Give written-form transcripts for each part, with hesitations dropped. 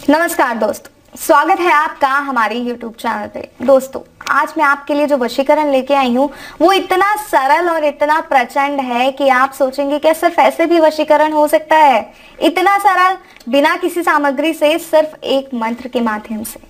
नमस्कार दोस्तों, स्वागत है आपका हमारे YouTube चैनल पे। दोस्तों, आज मैं आपके लिए जो वशीकरण लेके आई हूँ वो इतना सरल और इतना प्रचंड है कि आप सोचेंगे क्या सिर्फ ऐसे भी वशीकरण हो सकता है? इतना सरल, बिना किसी सामग्री से, सिर्फ एक मंत्र के माध्यम से।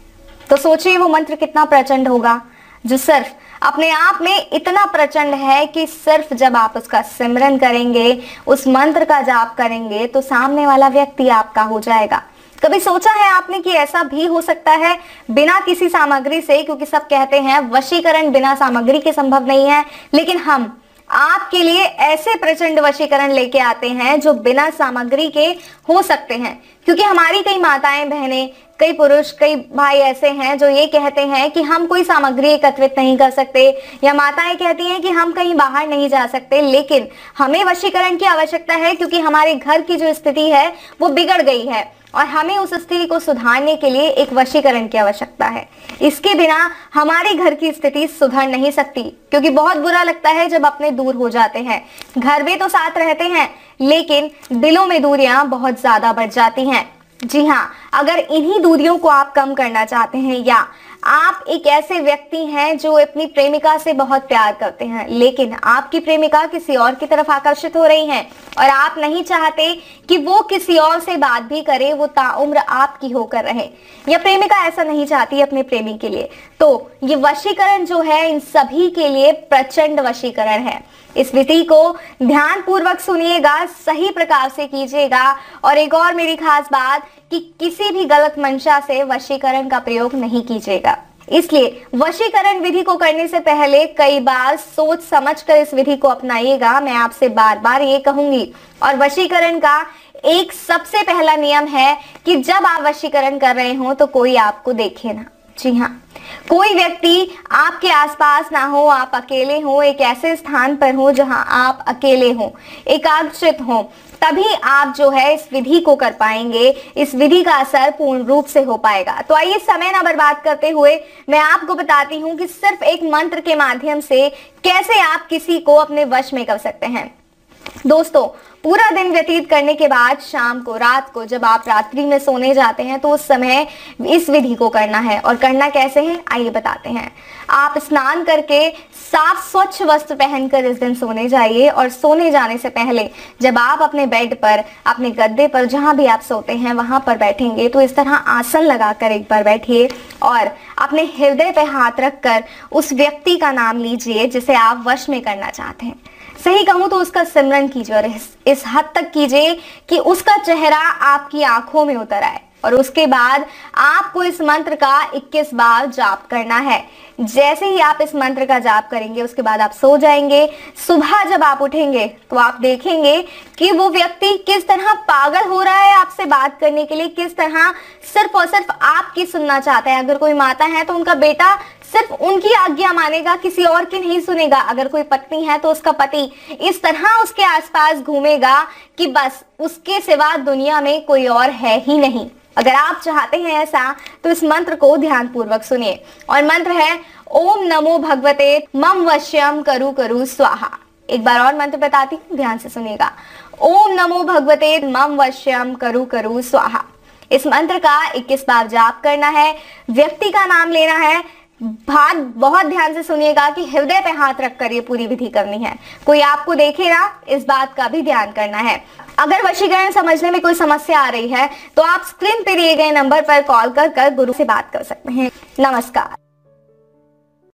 तो सोचिए वो मंत्र कितना प्रचंड होगा, जो सिर्फ अपने आप में इतना प्रचंड है कि सिर्फ जब आप उसका सिमरन करेंगे, उस मंत्र का जाप करेंगे, तो सामने वाला व्यक्ति आपका हो जाएगा। कभी सोचा है आपने कि ऐसा भी हो सकता है बिना किसी सामग्री से? क्योंकि सब कहते हैं वशीकरण बिना सामग्री के संभव नहीं है, लेकिन हम आपके लिए ऐसे प्रचंड वशीकरण लेके आते हैं जो बिना सामग्री के हो सकते हैं। क्योंकि हमारी कई माताएं बहनें, कई पुरुष, कई भाई ऐसे हैं जो ये कहते हैं कि हम कोई सामग्री एकत्रित नहीं कर सकते, या माताएं कहती हैं कि हम कहीं बाहर नहीं जा सकते, लेकिन हमें वशीकरण की आवश्यकता है क्योंकि हमारे घर की जो स्थिति है वो बिगड़ गई है और हमें उस स्थिति को सुधारने के लिए एक वशीकरण की आवश्यकता है। इसके बिना हमारे घर की स्थिति सुधर नहीं सकती, क्योंकि बहुत बुरा लगता है जब अपने दूर हो जाते हैं। घर में तो साथ रहते हैं, लेकिन दिलों में दूरियां बहुत ज्यादा बढ़ जाती हैं। जी हाँ, अगर इन्हीं दूरियों को आप कम करना चाहते हैं, या आप एक ऐसे व्यक्ति हैं जो अपनी प्रेमिका से बहुत प्यार करते हैं, लेकिन आपकी प्रेमिका किसी और की तरफ आकर्षित हो रही हैं और आप नहीं चाहते कि वो किसी और से बात भी करे, वो ताउम्र आपकी होकर रहे, या प्रेमिका ऐसा नहीं चाहती अपने प्रेमी के लिए, तो ये वशीकरण जो है इन सभी के लिए प्रचंड वशीकरण है। इस विधि को ध्यान पूर्वक सुनिएगा, सही प्रकार से कीजिएगा। और एक और मेरी खास बात कि किसी भी गलत मंशा से वशीकरण का प्रयोग नहीं कीजिएगा। इसलिए वशीकरण विधि को करने से पहले कई बार सोच समझकर इस विधि को अपनाइएगा, मैं आपसे बार बार ये कहूंगी। और वशीकरण का एक सबसे पहला नियम है कि जब आप वशीकरण कर रहे हो तो कोई आपको देखे ना। जी हाँ, कोई व्यक्ति आपके आसपास ना हो, आप अकेले हो, एक ऐसे स्थान पर हो जहां आप अकेले हो, एकाग्रचित हो, तभी आप जो है इस विधि को कर पाएंगे। इस विधि का असर पूर्ण रूप से हो पाएगा। तो आइए समय ना बर्बाद करते हुए मैं आपको बताती हूँ कि सिर्फ एक मंत्र के माध्यम से कैसे आप किसी को अपने वश में कर सकते हैं। दोस्तों, पूरा दिन व्यतीत करने के बाद शाम को, रात को, जब आप रात्रि में सोने जाते हैं तो उस समय इस विधि को करना है। और करना कैसे है आइए बताते हैं। आप स्नान करके साफ स्वच्छ वस्त्र पहनकर इस दिन सोने जाइए, और सोने जाने से पहले जब आप अपने बेड पर, अपने गद्दे पर, जहां भी आप सोते हैं वहां पर बैठेंगे तो इस तरह आसन लगाकर एक बार बैठिए और अपने हृदय पे हाथ रखकर उस व्यक्ति का नाम लीजिए जिसे आप वश में करना चाहते हैं। सही कहूं तो उसका सिमरन कीजिए, और इस हद तक कीजिए कि उसका चेहरा आपकी आंखों में उतर आए। और उसके बाद आपको इस मंत्र का 21 बार जाप करना है। जैसे ही आप इस मंत्र का जाप करेंगे उसके बाद आप सो जाएंगे। सुबह जब आप उठेंगे तो आप देखेंगे कि वो व्यक्ति किस तरह पागल हो रहा है आपसे बात करने के लिए, किस तरह सिर्फ और सिर्फ आपकी सुनना चाहता है। अगर कोई माता है तो उनका बेटा सिर्फ उनकी आज्ञा मानेगा, किसी और की नहीं सुनेगा। अगर कोई पत्नी है तो उसका पति इस तरह उसके आसपास घूमेगा कि बस उसके सिवा दुनिया में कोई और है ही नहीं। अगर आप चाहते हैं ऐसा तो इस मंत्र को ध्यान पूर्वक सुनिए। और मंत्र है ओम नमो भगवते मम वश्यम करु करु स्वाहा। एक बार और मंत्र बताती हूँ, ध्यान से सुनिएगा। ओम नमो भगवते मम वश्यम करु करु स्वाहा। इस मंत्र का 21 बार जाप करना है, व्यक्ति का नाम लेना है। बात बहुत ध्यान से सुनिएगा कि हृदय पे हाथ रखकर ये पूरी विधि करनी है। कोई आपको देखे ना, इस बात का भी ध्यान करना है। अगर वशीकरण समझने में कोई समस्या आ रही है तो आप स्क्रीन पर दिए गए नंबर पर कॉल कर गुरु से बात कर सकते हैं। नमस्कार।